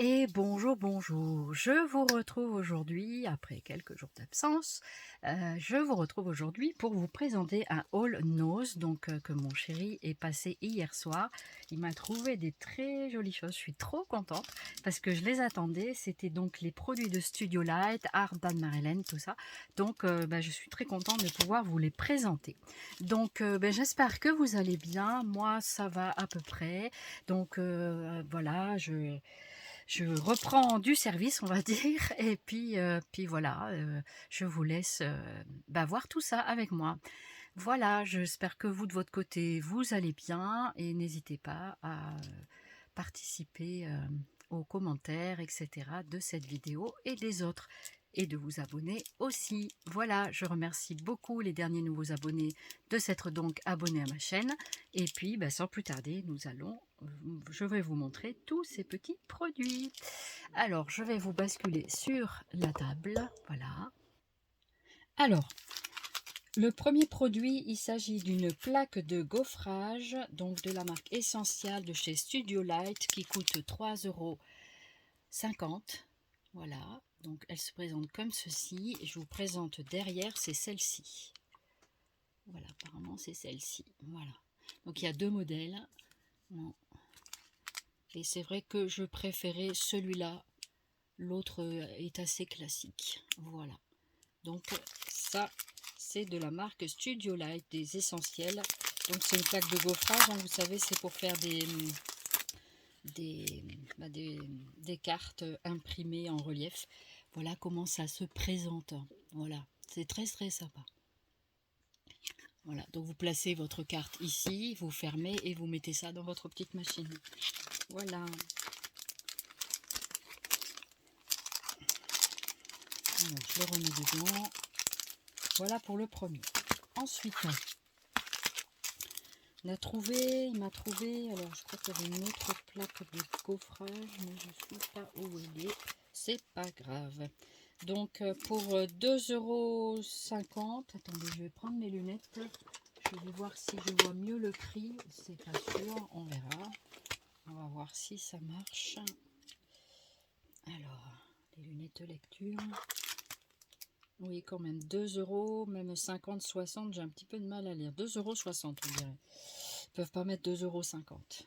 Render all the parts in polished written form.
Et bonjour, bonjour. Je vous retrouve aujourd'hui, après quelques jours d'absence, je vous retrouve aujourd'hui pour vous présenter un haul Nose que mon chéri est passé hier soir. Il m'a trouvé des très jolies choses. Je suis trop contente parce que je les attendais. C'était donc les produits de Studio Light, Art Dan Marilyn, tout ça. Donc je suis très contente de pouvoir vous les présenter. Donc j'espère que vous allez bien. Moi, ça va à peu près. Donc voilà, je reprends du service, on va dire, et puis voilà, je vous laisse voir tout ça avec moi. Voilà, j'espère que vous, de votre côté, vous allez bien, et n'hésitez pas à participer aux commentaires, etc. de cette vidéo et des autres, et de vous abonner aussi. Voilà, je remercie beaucoup les derniers nouveaux abonnés de s'être donc abonnés à ma chaîne, et puis sans plus tarder, je vais vous montrer tous ces petits produits. Alors, je vais vous basculer sur la table, voilà. Alors, le premier produit, il s'agit d'une plaque de gaufrage, donc de la marque Essential de chez Studio Light, qui coûte 3,50 €. Voilà, donc elle se présente comme ceci. Je vous présente derrière, c'est celle-ci. Voilà, apparemment c'est celle-ci. Voilà. Donc il y a deux modèles. Et c'est vrai que je préférais celui-là. L'autre est assez classique. Voilà. Donc ça, c'est de la marque Studio Light, des essentiels. Donc c'est une plaque de gaufrage, hein, vous savez, c'est pour faire des cartes imprimées en relief. Voilà comment ça se présente. Voilà, c'est très très sympa. Voilà, donc vous placez votre carte ici, vous fermez et vous mettez ça dans votre petite machine. Voilà. Alors, je le remets dedans. Voilà pour le premier. Ensuite, il m'a trouvé, alors je crois qu'il y avait une autre plaque de gaufrage, mais je ne sais pas où elle est. C'est pas grave. Donc pour 2,50 €, attendez, je vais prendre mes lunettes. Je vais voir si je vois mieux le prix. C'est pas sûr, on verra. On va voir si ça marche. Alors, les lunettes de lecture. Oui, quand même, 2 €, même 50, 60, j'ai un petit peu de mal à lire. 2,60 €, on dirait. Ils peuvent pas mettre 2,50 €.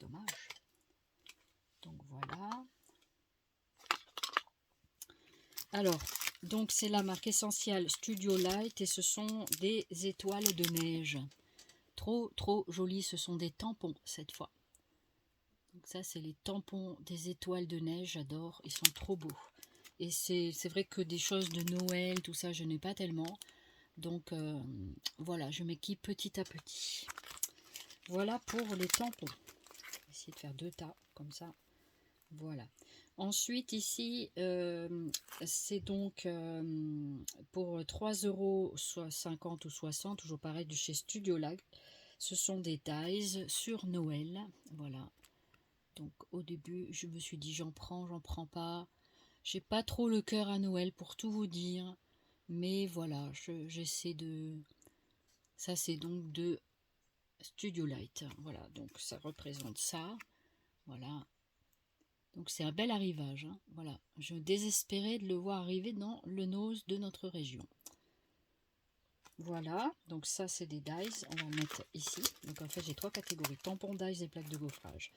Dommage. Donc voilà. Alors, donc c'est la marque Essential Studio Light et ce sont des étoiles de neige. Trop, trop jolies. Ce sont des tampons cette fois. Donc ça, c'est les tampons des étoiles de neige. J'adore. Ils sont trop beaux. Et c'est vrai que des choses de Noël, tout ça, je n'ai pas tellement. Donc voilà, je m'équipe petit à petit. Voilà pour les tampons. Je vais essayer de faire deux tas comme ça. Voilà. Ensuite ici, c'est donc pour 3,50 € ou 60, toujours pareil, de chez Studio Light. Ce sont des dies sur Noël. Voilà. Donc au début, je me suis dit j'en prends pas. J'ai pas trop le cœur à Noël pour tout vous dire. Mais voilà, j'essaie de... Ça c'est donc de Studio Light. Voilà, donc ça représente ça. Voilà. Donc c'est un bel arrivage. Hein. Voilà. Je désespérais de le voir arriver dans le nose de notre région. Voilà. Donc ça c'est des dies. On va en mettre ici. Donc en fait j'ai trois catégories. Tampons, dies et plaques de gaufrage.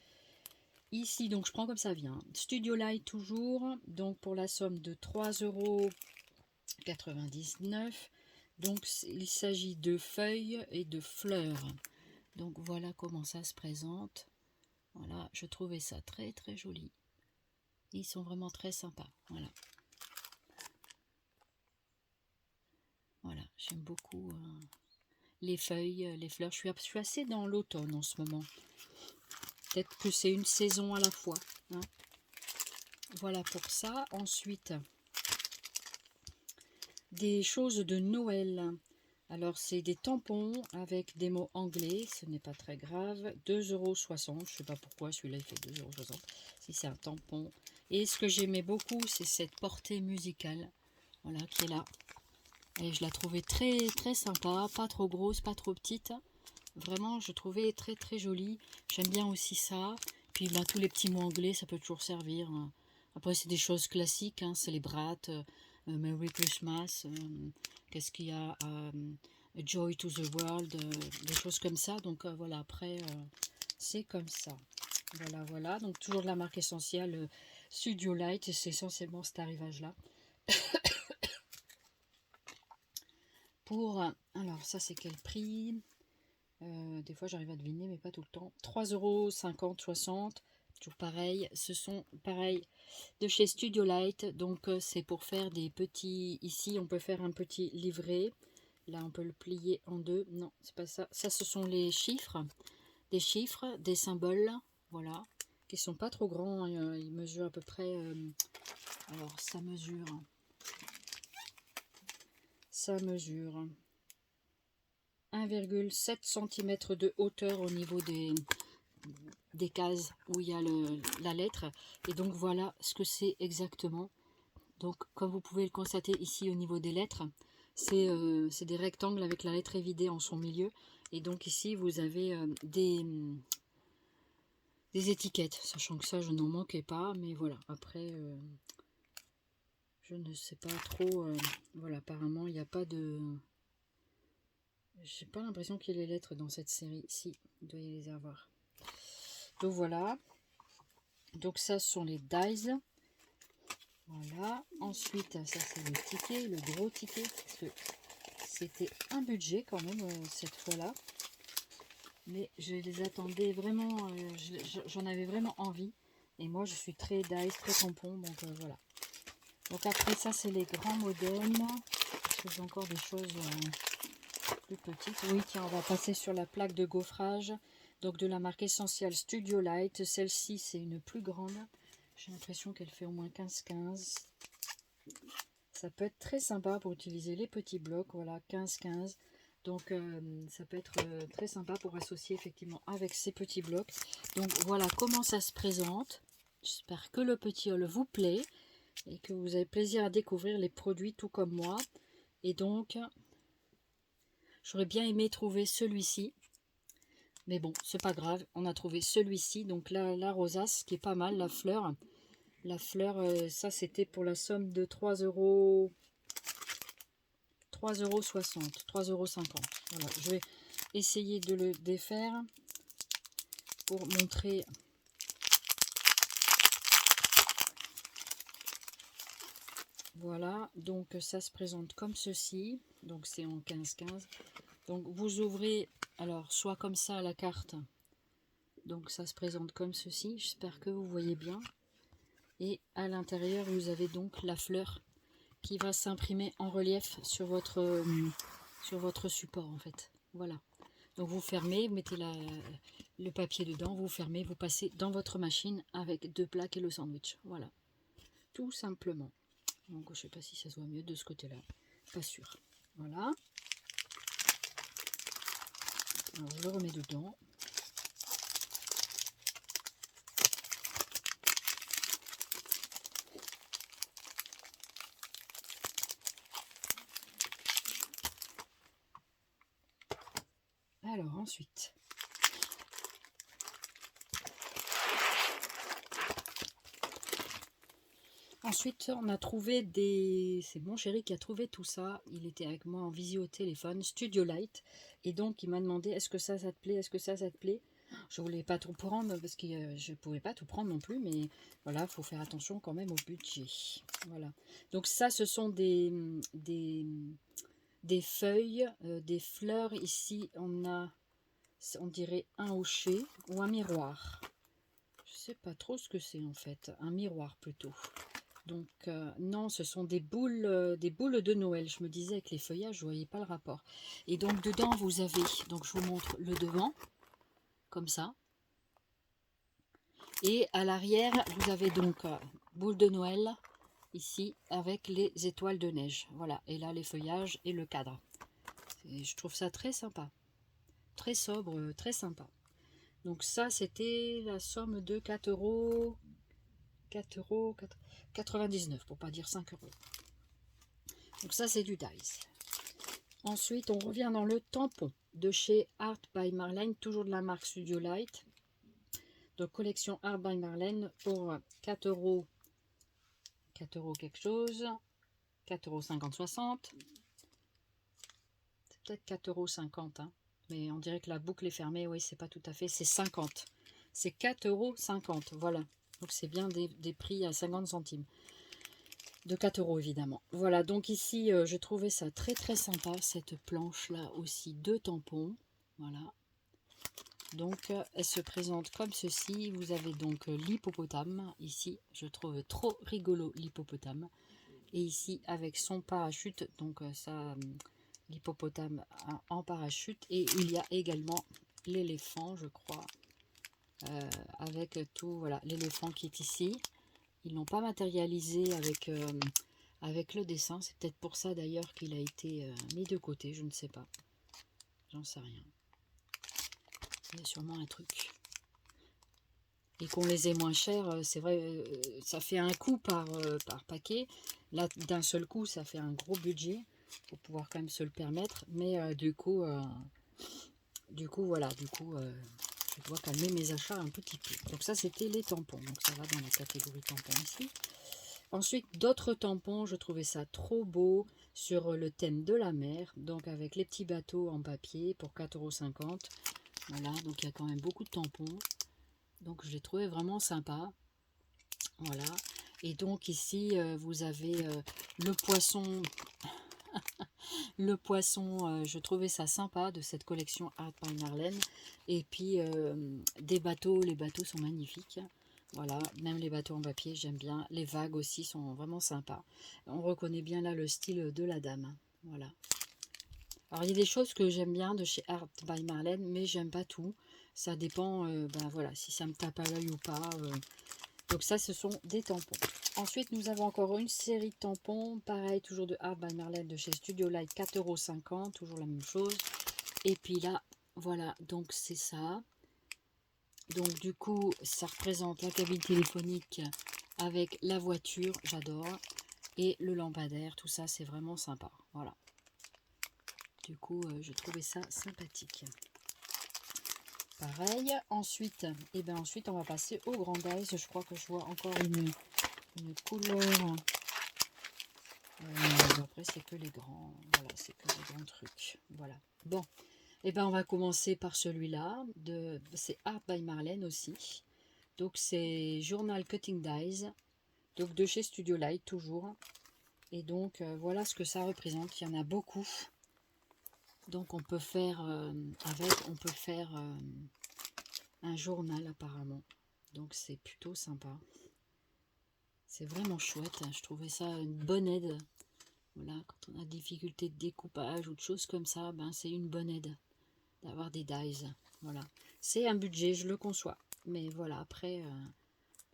Ici donc je prends comme ça vient. Studio Light toujours. Donc pour la somme de 3,99 €. Donc il s'agit de feuilles et de fleurs. Donc voilà comment ça se présente. Voilà, je trouvais ça très très joli. Ils sont vraiment très sympas. Voilà. Voilà, j'aime beaucoup les feuilles, les fleurs. Je suis assez dans l'automne en ce moment. Peut-être que c'est une saison à la fois. Hein. Voilà pour ça. Ensuite, des choses de Noël. Alors, c'est des tampons avec des mots anglais. Ce n'est pas très grave. 2,60 €. Je ne sais pas pourquoi celui-là il fait 2,60 €. Si c'est un tampon. Et ce que j'aimais beaucoup, c'est cette portée musicale. Voilà, qui est là. Et je la trouvais très très sympa. Pas trop grosse, pas trop petite. Vraiment, je trouvais très très jolie. J'aime bien aussi ça. Puis bah, tous les petits mots anglais, ça peut toujours servir. Après, c'est des choses classiques, hein, c'est les brattes, Merry Christmas, qu'est-ce qu'il y a, Joy to the World, des choses comme ça. Donc voilà, après, c'est comme ça. Voilà, voilà. Donc toujours de la marque essentielle Studio Light, c'est essentiellement cet arrivage-là. Pour, alors ça c'est quel prix? Des fois j'arrive à deviner mais pas tout le temps. 3,50 €, 60, toujours pareil. Ce sont pareil de chez Studio Light. Donc c'est pour faire des petits, ici on peut faire un petit livret. Là on peut le plier en deux. Non, c'est pas ça. Ça ce sont les chiffres, des symboles, voilà, qui sont pas trop grands. Ils mesurent à peu près, alors ça mesure 1,7 cm de hauteur au niveau des cases où il y a la lettre. Et donc voilà ce que c'est exactement. Donc comme vous pouvez le constater ici au niveau des lettres, c'est des rectangles avec la lettre évidée en son milieu. Et donc ici vous avez des étiquettes, sachant que ça je n'en manquais pas. Mais voilà, après je ne sais pas trop. Voilà, apparemment il n'y a pas de... J'ai pas l'impression qu'il y ait les lettres dans cette série. Si, il doit y les avoir. Donc voilà. Donc ça, ce sont les dies. Voilà. Ensuite, ça c'est le ticket, le gros ticket. Parce que c'était un budget quand même cette fois-là. Mais je les attendais vraiment. J'en avais vraiment envie. Et moi, je suis très dies, très tampon. Donc voilà. Donc après ça, c'est les grands modems. Parce que j'ai encore des choses... plus petite. Oui, tiens, on va passer sur la plaque de gaufrage. Donc de la marque Essential Studio Light. Celle-ci, c'est une plus grande. J'ai l'impression qu'elle fait au moins 15-15. Ça peut être très sympa pour utiliser les petits blocs. Voilà, 15-15. Donc ça peut être très sympa pour associer effectivement avec ces petits blocs. Donc voilà comment ça se présente. J'espère que le petit haul vous plaît et que vous avez plaisir à découvrir les produits tout comme moi. Et donc... j'aurais bien aimé trouver celui-ci. Mais bon, c'est pas grave. On a trouvé celui-ci. Donc là, la rosace, qui est pas mal. La fleur. La fleur, ça, c'était pour la somme de 3,60 €. 3,50 €. Voilà. Je vais essayer de le défaire pour montrer. Voilà. Donc, ça se présente comme ceci. Donc, c'est en 15-15. Donc, vous ouvrez, alors, soit comme ça la carte. Donc ça se présente comme ceci, j'espère que vous voyez bien. Et à l'intérieur, vous avez donc la fleur qui va s'imprimer en relief sur votre support en fait. Voilà. Donc vous fermez, vous mettez le papier dedans, vous fermez, vous passez dans votre machine avec deux plaques et le sandwich. Voilà. Tout simplement. Donc je ne sais pas si ça se voit mieux de ce côté-là. Pas sûr. Voilà. Alors je le remets dedans. Alors ensuite, on a trouvé des... C'est mon chéri qui a trouvé tout ça. Il était avec moi en visio au téléphone, Studio Light. Et donc il m'a demandé, est-ce que ça te plaît? Est-ce que ça te plaît? Je voulais pas tout prendre parce que je pouvais pas tout prendre non plus. Mais voilà, il faut faire attention quand même au budget. Voilà. Donc ça, ce sont des feuilles, des fleurs. Ici, on a, on dirait un hocher ou un miroir. Je sais pas trop ce que c'est en fait. Un miroir plutôt. Donc non, ce sont des boules de Noël. Je me disais avec les feuillages, je voyais pas le rapport. Et donc dedans, vous avez, donc je vous montre le devant, comme ça. Et à l'arrière, vous avez donc boule de Noël, ici, avec les étoiles de neige. Voilà, et là, les feuillages et le cadre. Et je trouve ça très sympa. Très sobre, très sympa. Donc ça, c'était la somme de 4,99 € pour pas dire 5 €. Donc ça, c'est du dies. Ensuite, on revient dans le tampon de chez Art by Marlene, toujours de la marque Studio Light. Donc collection Art by Marlène pour 4 euros. 4 euros quelque chose. 4,50 €, 60. C'est peut-être 4,50 €, hein. Mais on dirait que la boucle est fermée. Oui, c'est pas tout à fait. C'est 50. C'est 4,50 €. Voilà. Donc c'est bien des prix à 50 centimes. De 4 euros évidemment. Voilà, donc ici je trouvais ça très très sympa, cette planche là aussi, 2 tampons. Voilà. Donc elle se présente comme ceci. Vous avez donc l'hippopotame. Ici, je trouve trop rigolo l'hippopotame. Et ici avec son parachute, donc ça, l'hippopotame en parachute. Et il y a également l'éléphant, je crois, avec tout, voilà, l'éléphant qui est ici. Ils n'ont pas matérialisé avec le dessin. C'est peut-être pour ça d'ailleurs qu'il a été mis de côté. Je ne sais pas. J'en sais rien. Il y a sûrement un truc. Et qu'on les ait moins chers, c'est vrai, ça fait un coup par paquet. Là, d'un seul coup, ça fait un gros budget. Il faut pouvoir quand même se le permettre. Mais du coup, voilà. Je dois calmer mes achats un petit peu. Donc ça, c'était les tampons. Donc ça va dans la catégorie tampons ici. Ensuite, d'autres tampons, je trouvais ça trop beau sur le thème de la mer. Donc avec les petits bateaux en papier pour 4,50 €. Voilà, donc il y a quand même beaucoup de tampons. Donc je les trouvais vraiment sympa. Voilà. Et donc ici, vous avez le poisson. Le poisson, je trouvais ça sympa de cette collection Art by Marlène. Et puis des bateaux, les bateaux sont magnifiques. Voilà, même les bateaux en papier, j'aime bien. Les vagues aussi sont vraiment sympas. On reconnaît bien là le style de la dame. Voilà. Alors il y a des choses que j'aime bien de chez Art by Marlène, mais j'aime pas tout. Ça dépend, ben voilà, si ça me tape à l'œil ou pas. Donc ça, ce sont des tampons. Ensuite, nous avons encore une série de tampons. Pareil, toujours de Art by Marlène de chez Studio Light, 4,50 €. Toujours la même chose. Et puis là, voilà, donc c'est ça. Donc du coup, ça représente la cabine téléphonique avec la voiture, j'adore. Et le lampadaire, tout ça, c'est vraiment sympa. Voilà. Du coup, je trouvais ça sympathique. Pareil. Ensuite, ensuite, on va passer au Grand Dice. Je crois que je vois encore une couleur. Après, c'est que les grands. Voilà, c'est que les grands trucs. Voilà. Bon. On va commencer par celui-là. C'est Art by Marlène aussi. Donc, c'est Journal Cutting Dies. Donc, de chez Studio Light, toujours. Et donc, voilà ce que ça représente. Il y en a beaucoup. Donc, on peut faire un journal apparemment. Donc, c'est plutôt sympa. C'est vraiment chouette. Je trouvais ça une bonne aide. Voilà, quand on a des difficultés de découpage ou de choses comme ça, c'est une bonne aide d'avoir des dies. Voilà. C'est un budget, je le conçois. Mais voilà, après,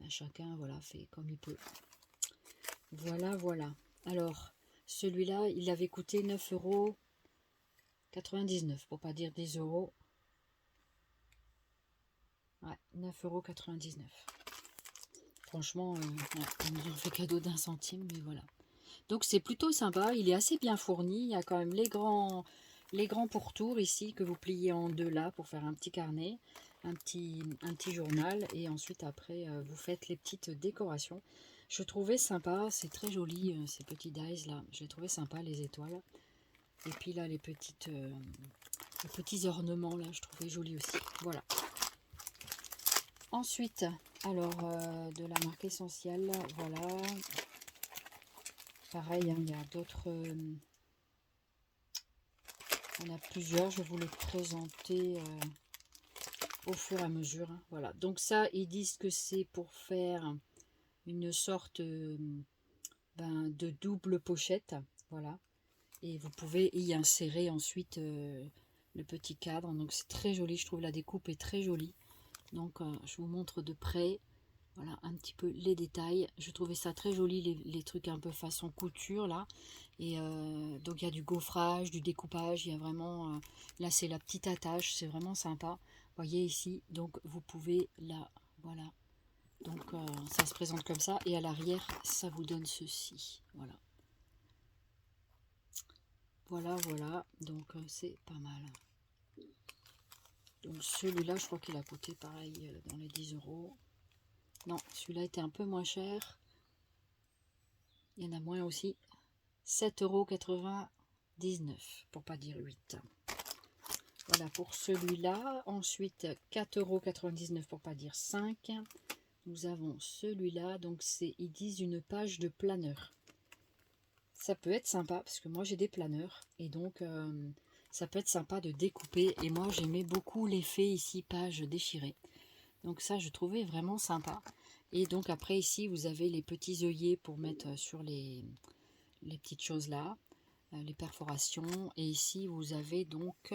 chacun voilà, fait comme il peut. Voilà, voilà. Alors, celui-là, il avait coûté 9,99 €, pour pas dire 10 €. Ouais, 9,99 €. Franchement, on nous en fait cadeau d'un centime, mais voilà. Donc c'est plutôt sympa, il est assez bien fourni. Il y a quand même les grands pourtours ici que vous pliez en deux là pour faire un petit carnet, un petit journal. Et ensuite après, vous faites les petites décorations. Je trouvais sympa, c'est très joli ces petits dies là. J'ai trouvé sympa les étoiles. Et puis là les petits ornements là, je trouvais joli aussi. Voilà. Ensuite, alors de la marque Essentielle, voilà. Pareil, hein, il y a d'autres. On a plusieurs, je vais vous les présenter au fur et à mesure. Hein, voilà. Donc ça, ils disent que c'est pour faire une sorte de double pochette. Voilà. Et vous pouvez y insérer ensuite le petit cadre. Donc c'est très joli, je trouve la découpe est très jolie. Donc je vous montre de près. Voilà un petit peu les détails. Je trouvais ça très joli, les trucs un peu façon couture là. Et donc il y a du gaufrage, du découpage. Il y a vraiment, là c'est la petite attache, c'est vraiment sympa. Vous voyez ici, donc vous pouvez là, voilà. Donc ça se présente comme ça. Et à l'arrière, ça vous donne ceci. Voilà. Voilà, voilà. Donc c'est pas mal. Donc celui-là, je crois qu'il a coûté pareil dans les 10 euros. Non, celui-là était un peu moins cher. Il y en a moins aussi. 7,99 €, pour pas dire 8. Voilà pour celui-là. Ensuite, 4,99 € pour pas dire 5. Nous avons celui-là. Donc, ils disent une page de planeur. Ça peut être sympa parce que moi, j'ai des planeurs. Et donc, ça peut être sympa de découper. Et moi, j'aimais beaucoup l'effet ici, page déchirée. Donc ça, je trouvais vraiment sympa. Et donc, après, ici, vous avez les petits œillets pour mettre sur les petites choses là. Les perforations. Et ici, vous avez donc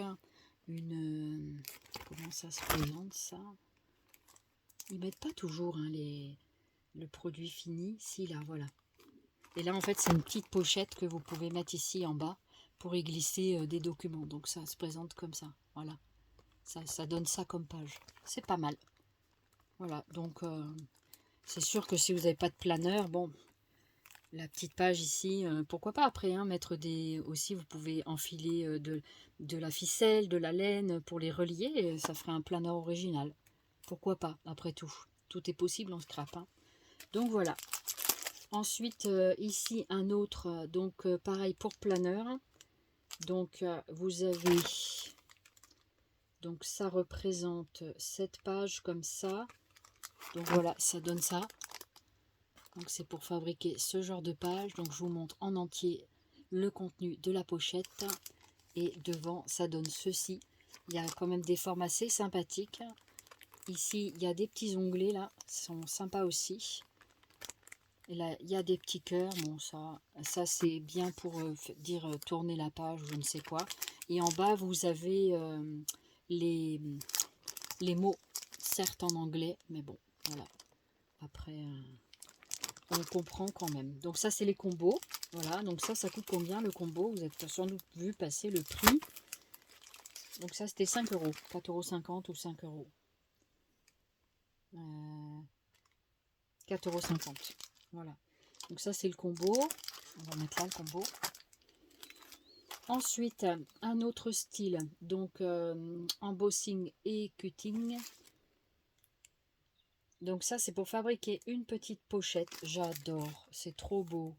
une... comment ça se présente, ça? Ils mettent pas toujours hein, le produit fini. Si, là, voilà. Et là, en fait, c'est une petite pochette que vous pouvez mettre ici en bas pour y glisser des documents. Donc, ça se présente comme ça. Voilà. Ça donne ça comme page. C'est pas mal. Voilà. Donc, c'est sûr que si vous n'avez pas de planeur, bon... La petite page ici, pourquoi pas après, hein, mettre des... Aussi, vous pouvez enfiler de la ficelle, de la laine pour les relier, et ça ferait un planeur original. Pourquoi pas, après tout. Tout est possible en scrap. Hein. Donc voilà. Ensuite, ici, un autre, donc pareil pour planeur. Donc, vous avez... Donc, ça représente cette page comme ça. Donc voilà, ça donne ça. Donc c'est pour fabriquer ce genre de page. Donc je vous montre en entier le contenu de la pochette. Et devant, ça donne ceci. Il y a quand même des formes assez sympathiques. Ici, il y a des petits onglets là. Ils sont sympas aussi. Et là, il y a des petits cœurs. Bon, ça c'est bien pour dire tourner la page ou je ne sais quoi. Et en bas, vous avez les mots, certes en anglais. Mais bon, voilà. Après... on comprend quand même. Donc ça, c'est les combos. Voilà, donc ça coûte combien le combo? Vous avez sans doute vu passer le prix. Donc ça, c'était 5 €. 4,50 € ou 5 €. 4,50 €. Voilà. Donc ça, c'est le combo. On va mettre là le combo. Ensuite, un autre style. Donc, embossing et cutting. Donc ça, c'est pour fabriquer une petite pochette. J'adore. C'est trop beau.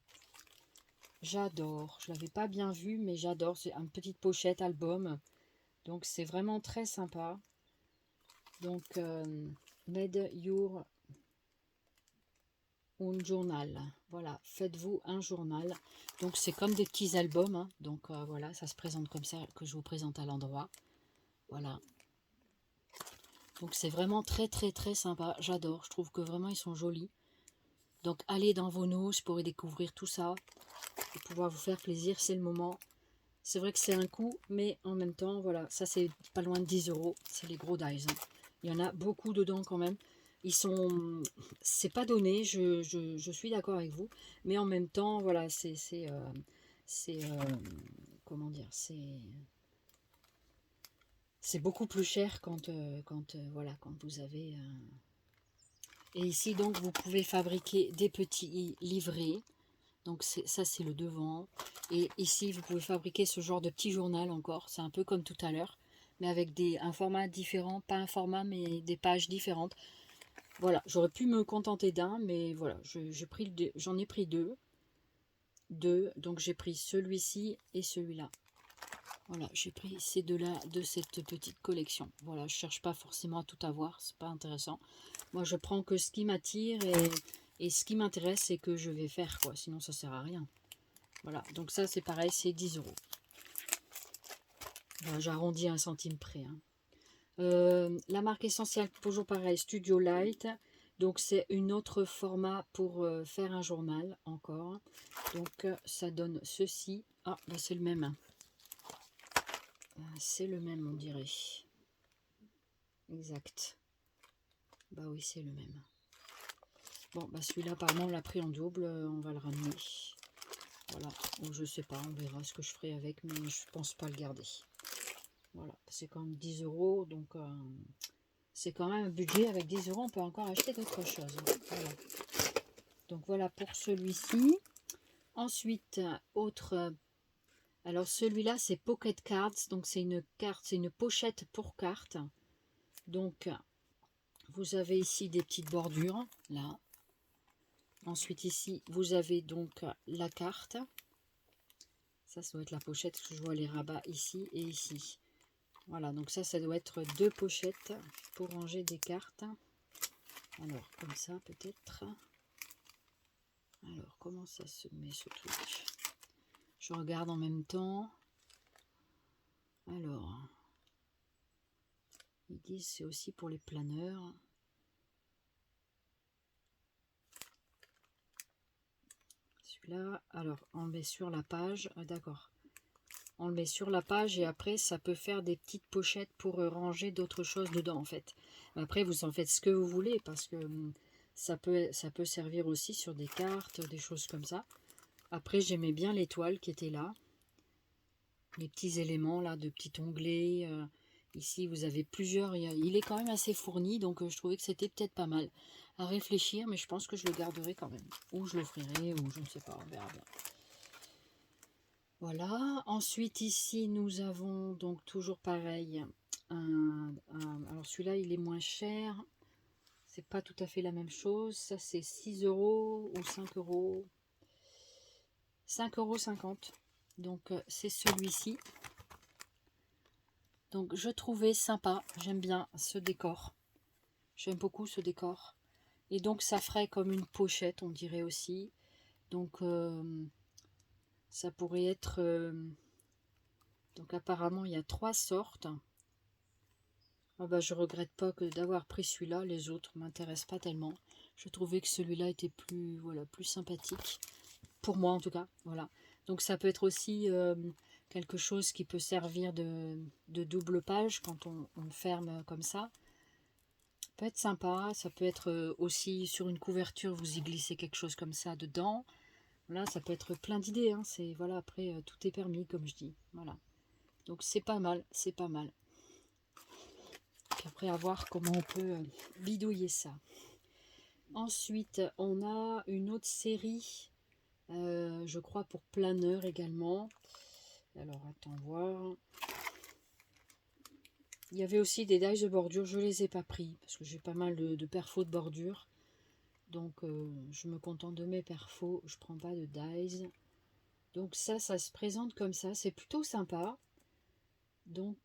J'adore. Je ne l'avais pas bien vu, mais j'adore. C'est une petite pochette album. Donc, c'est vraiment très sympa. Donc, made your own journal. Voilà, faites-vous un journal. Donc, c'est comme des petits albums. Hein. Donc, voilà, ça se présente comme ça que je vous présente à l'endroit. Voilà. Donc, c'est vraiment très, très, très sympa. J'adore. Je trouve que vraiment, ils sont jolis. Donc, allez dans vos notes pour y découvrir tout ça. Et pouvoir vous faire plaisir, c'est le moment. C'est vrai que c'est un coût, mais en même temps, voilà, ça c'est pas loin de 10 €. C'est les gros dies. Hein. Il y en a beaucoup dedans quand même. Ils sont... C'est pas donné, je suis d'accord avec vous. Mais en même temps, voilà, comment dire, c'est beaucoup plus cher voilà, quand vous avez... Et ici, donc, vous pouvez fabriquer des petits livrets. Donc ça, c'est le devant. Et ici, vous pouvez fabriquer ce genre de petit journal encore. C'est un peu comme tout à l'heure, mais avec un format différent. Pas un format, mais des pages différentes. Voilà, j'aurais pu me contenter d'un, mais voilà, j'en ai pris deux. Donc j'ai pris celui-ci et celui-là. Voilà, j'ai pris ces deux-là de cette petite collection. Voilà, je cherche pas forcément à tout avoir, c'est pas intéressant. Moi, je prends que ce qui m'attire et ce qui m'intéresse, c'est que je vais faire, quoi. Sinon, ça sert à rien. Voilà, donc ça, c'est pareil, c'est 10 €. Voilà, j'arrondis 1 centime près. Hein. La marque essentielle, toujours pareil, Studio Light. Donc, c'est un autre format pour faire un journal, encore. Donc, ça donne ceci. Ah, bah, c'est le même. Hein. C'est le même, on dirait. Exact. Bah oui, c'est le même. Bon, bah celui-là, apparemment, on l'a pris en double. On va le ramener. Voilà. Ou je sais pas, on verra ce que je ferai avec, mais je pense pas le garder. Voilà. C'est quand même 10 €. Donc, c'est quand même un budget. Avec 10 €, on peut encore acheter d'autres choses. Voilà. Donc, voilà pour celui-ci. Ensuite, autre... alors, celui-là, c'est Pocket Cards. Donc, c'est une carte, c'est une pochette pour cartes. Donc, vous avez ici des petites bordures, là. Ensuite, ici, vous avez donc la carte. Ça doit être la pochette, parce que je vois les rabats ici et ici. Voilà, donc ça doit être 2 pochettes pour ranger des cartes. Alors, comme ça, peut-être. Alors, comment ça se met, ce truc? Je regarde en même temps. Alors, ils disent c'est aussi pour les planeurs. Celui-là, alors, on le met sur la page. Ah, d'accord. On le met sur la page et après, ça peut faire des petites pochettes pour ranger d'autres choses dedans, en fait. Mais après, vous en faites ce que vous voulez parce que ça peut servir aussi sur des cartes, des choses comme ça. Après, j'aimais bien l'étoile qui était là. Les petits éléments là de petits onglets. Ici, vous avez plusieurs. Il est quand même assez fourni, donc je trouvais que c'était peut-être pas mal à réfléchir, mais je pense que je le garderai quand même. Ou je l'offrirai, ou je ne sais pas, on verra bien. Voilà. Ensuite, ici, nous avons donc toujours pareil. Alors celui-là, il est moins cher. C'est pas tout à fait la même chose. Ça, c'est 6 € ou 5 €. 5,50 €. Donc, c'est celui-ci. Donc, je trouvais sympa. J'aime bien ce décor. J'aime beaucoup ce décor. Et donc, ça ferait comme une pochette, on dirait aussi. Donc, ça pourrait être... donc, apparemment, il y a 3 sortes. Ah bah, je regrette pas d'avoir pris celui-là. Les autres m'intéressent pas tellement. Je trouvais que celui-là était plus, voilà, plus sympathique. Pour moi, en tout cas. Voilà. Donc, ça peut être aussi quelque chose qui peut servir de double page quand on ferme comme ça. Ça peut être sympa. Ça peut être aussi sur une couverture, vous y glissez quelque chose comme ça dedans. Là, ça peut être plein d'idées. Hein. Voilà, après, tout est permis, comme je dis. Voilà. Donc, c'est pas mal. C'est pas mal. Puis après, à voir comment on peut bidouiller ça. Ensuite, on a une autre série, je crois pour planeur également. Alors, attends voir. Il y avait aussi des dies de bordure, je ne les ai pas pris parce que j'ai pas mal de perfos de bordure. Donc, je me contente de mes perfos, je prends pas de dies. Donc ça se présente comme ça, c'est plutôt sympa. Donc,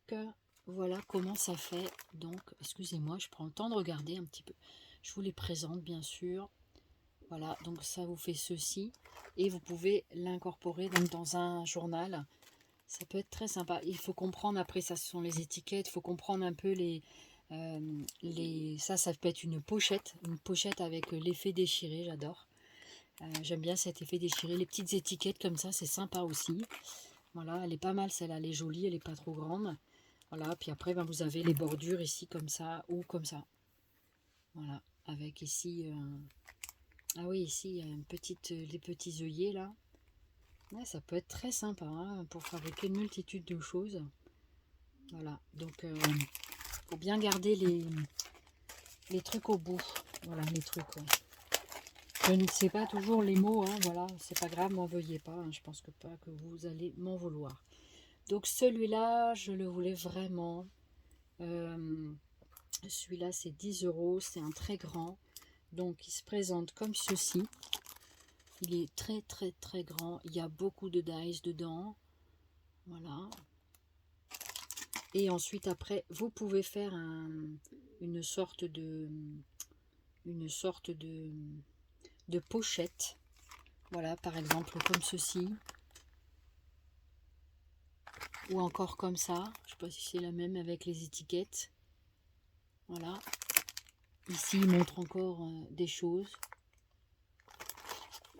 voilà comment ça fait. Donc, excusez-moi, je prends le temps de regarder un petit peu. Je vous les présente, bien sûr. Voilà, donc ça vous fait ceci. Et vous pouvez l'incorporer dans un journal. Ça peut être très sympa. Il faut comprendre, après, ça, ce sont les étiquettes. Il faut comprendre un peu ça peut être une pochette avec l'effet déchiré, j'adore. J'aime bien cet effet déchiré. Les petites étiquettes comme ça, c'est sympa aussi. Voilà, elle est pas mal celle-là, elle est jolie, elle n'est pas trop grande. Voilà, puis après, ben, vous avez les bordures ici comme ça ou comme ça. Voilà, avec ici... ah oui, ici, il y a les petits œillets là. Ouais, ça peut être très sympa hein, pour fabriquer une multitude de choses. Voilà, donc faut bien garder les trucs au bout. Voilà, les trucs. Ouais. Je ne sais pas toujours les mots, hein, voilà, c'est pas grave, m'en veuillez pas. Hein, je pense pas que vous allez m'en vouloir. Donc celui-là, je le voulais vraiment. Celui-là, c'est 10 €, c'est un très grand. Donc il se présente comme ceci. Il est très très très grand. Il y a beaucoup de dies dedans. Voilà. Et ensuite après, vous pouvez faire une sorte de pochette. Voilà, par exemple comme ceci. Ou encore comme ça. Je ne sais pas si c'est la même avec les étiquettes. Voilà. Ici, il montre encore des choses.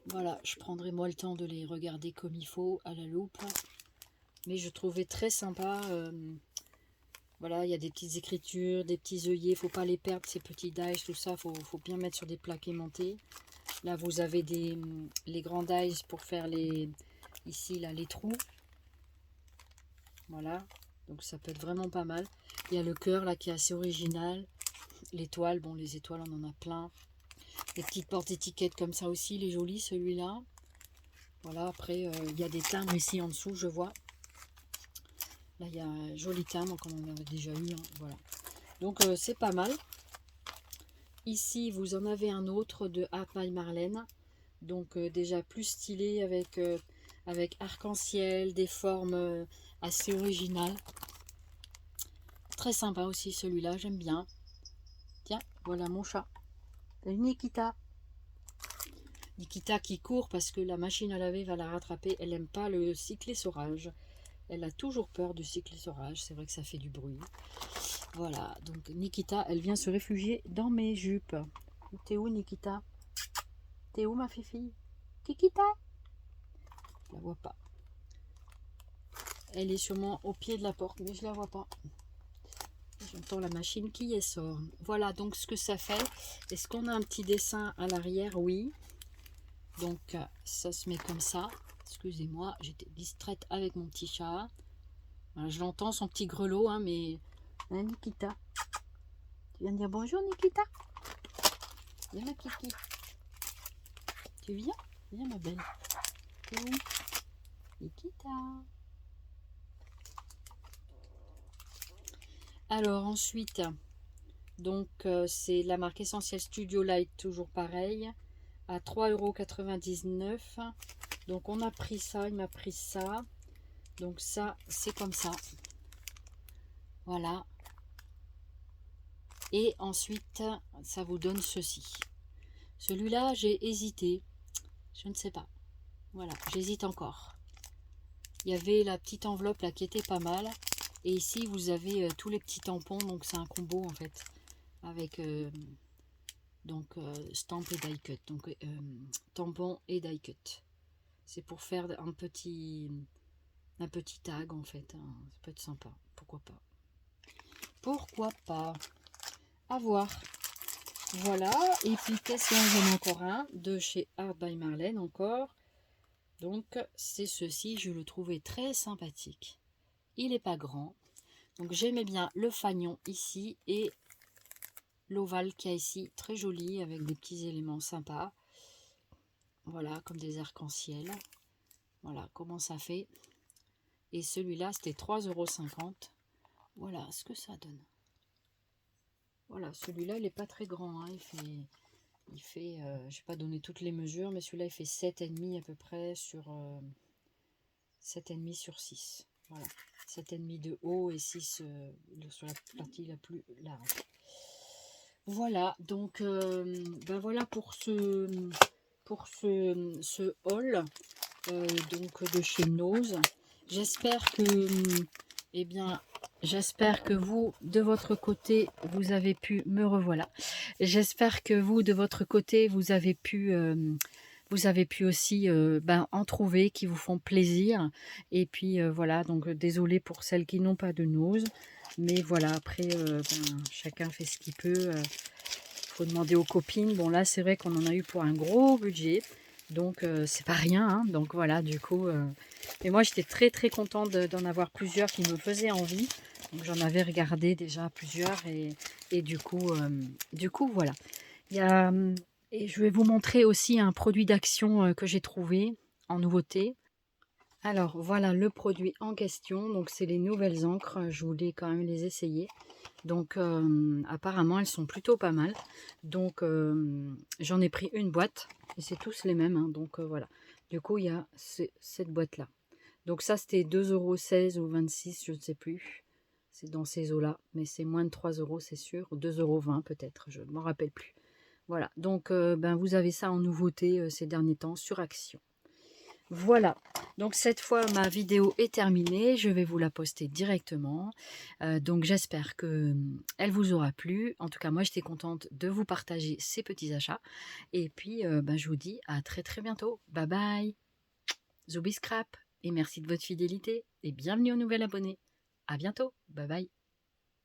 Voilà, je prendrai moi le temps de les regarder comme il faut à la loupe. Mais je trouvais très sympa. Voilà, il y a des petites écritures, des petits œillets. Il ne faut pas les perdre, ces petits dies, tout ça. Faut bien mettre sur des plaques aimantées. Là, vous avez les grands dies pour faire ici, là, les trous. Voilà, donc ça peut être vraiment pas mal. Il y a le cœur là qui est assez original. L'étoile, bon, les étoiles, on en a plein. Des petites portes-étiquettes comme ça aussi, il est joli celui-là. Voilà, après, il y a des timbres ici en dessous, je vois. Là, il y a un joli timbre, comme on en avait déjà eu. Hein, voilà. Donc c'est pas mal. Ici, vous en avez un autre de Art by Marlène. Donc déjà plus stylé avec arc-en-ciel, des formes assez originales. Très sympa aussi celui-là, j'aime bien. Tiens, voilà mon chat. Nikita. Nikita qui court parce que la machine à laver va la rattraper. Elle n'aime pas le cyclessorage. Elle a toujours peur du cyclessorage. C'est vrai que ça fait du bruit. Voilà, donc Nikita, elle vient se réfugier dans mes jupes. T'es où Nikita? T'es où ma fifi? Kikita? Je la vois pas. Elle est sûrement au pied de la porte, mais je la vois pas. J'entends la machine qui sort. Voilà donc ce que ça fait. Est-ce qu'on a un petit dessin à l'arrière? Oui. Donc ça se met comme ça. Excusez-moi, j'étais distraite avec mon petit chat. Voilà, je l'entends, son petit grelot, hein, mais... Hein, Nikita? Tu viens dire bonjour, Nikita? Viens, ma kiki. Tu viens? Viens, ma belle. T'es où? Nikita. Alors ensuite, donc c'est la marque Essentiel Studio Light, toujours pareil, à 3,99 €. Donc on a pris ça, il m'a pris ça. Donc ça, c'est comme ça. Voilà. Et ensuite, ça vous donne ceci. Celui-là, j'ai hésité. Je ne sais pas. Voilà, j'hésite encore. Il y avait la petite enveloppe là qui était pas mal. Et ici, vous avez tous les petits tampons. Donc c'est un combo en fait. Avec stamp et die cut. Donc tampon et die cut. C'est pour faire un petit tag en fait. Hein. Ça peut être sympa. Pourquoi pas. Pourquoi pas. À voir. Voilà. Et puis qu'est-ce qu'on j'en ai encore un de chez Art by Marlène encore. Donc c'est ceci. Je le trouvais très sympathique. Il n'est pas grand. Donc j'aimais bien le fanion ici et l'ovale qu'il y a ici. Très joli avec des petits éléments sympas. Voilà, comme des arcs-en-ciel. Voilà comment ça fait. Et celui-là, c'était 3,50 €. Voilà ce que ça donne. Voilà, celui-là, il n'est pas très grand. Hein. Je n'ai pas donné toutes les mesures, mais celui-là, il fait 7,5 à peu près sur 7,5 sur 6. Voilà, 7,5 de haut et 6 sur la partie la plus large. Voilà, donc ben voilà pour ce haul donc de chez Nose. J'espère que j'espère que vous de votre côté vous avez pu me revoilà. J'espère que vous de votre côté vous avez pu aussi en trouver qui vous font plaisir. Et puis voilà, donc désolée pour celles qui n'ont pas de Nose. Mais voilà, après, chacun fait ce qu'il peut. Faut demander aux copines. Bon, là, c'est vrai qu'on en a eu pour un gros budget. Donc, c'est pas rien. Hein. Donc, voilà, du coup... Mais moi, j'étais très, très contente d'en avoir plusieurs qui me faisaient envie. Donc, j'en avais regardé déjà plusieurs. Et du coup, voilà. Et je vais vous montrer aussi un produit d'action que j'ai trouvé en nouveauté. Alors voilà le produit en question, donc c'est les nouvelles encres, je voulais quand même les essayer. Donc apparemment elles sont plutôt pas mal, donc j'en ai pris une boîte et c'est tous les mêmes, hein, donc voilà. Du coup il y a cette boîte là. Donc ça c'était 2,16 € ou 26 €, je ne sais plus, c'est dans ces eaux là, mais c'est moins de 3 € c'est sûr, ou 2,20 € peut-être, je ne m'en rappelle plus. Voilà, donc vous avez ça en nouveauté ces derniers temps sur Action. Voilà, donc cette fois ma vidéo est terminée, je vais vous la poster directement. Donc j'espère que elle vous aura plu. En tout cas, moi j'étais contente de vous partager ces petits achats. Et puis je vous dis à très très bientôt. Bye bye, Zoubi Scrap, et merci de votre fidélité et bienvenue aux nouveaux abonnés. À bientôt, bye bye.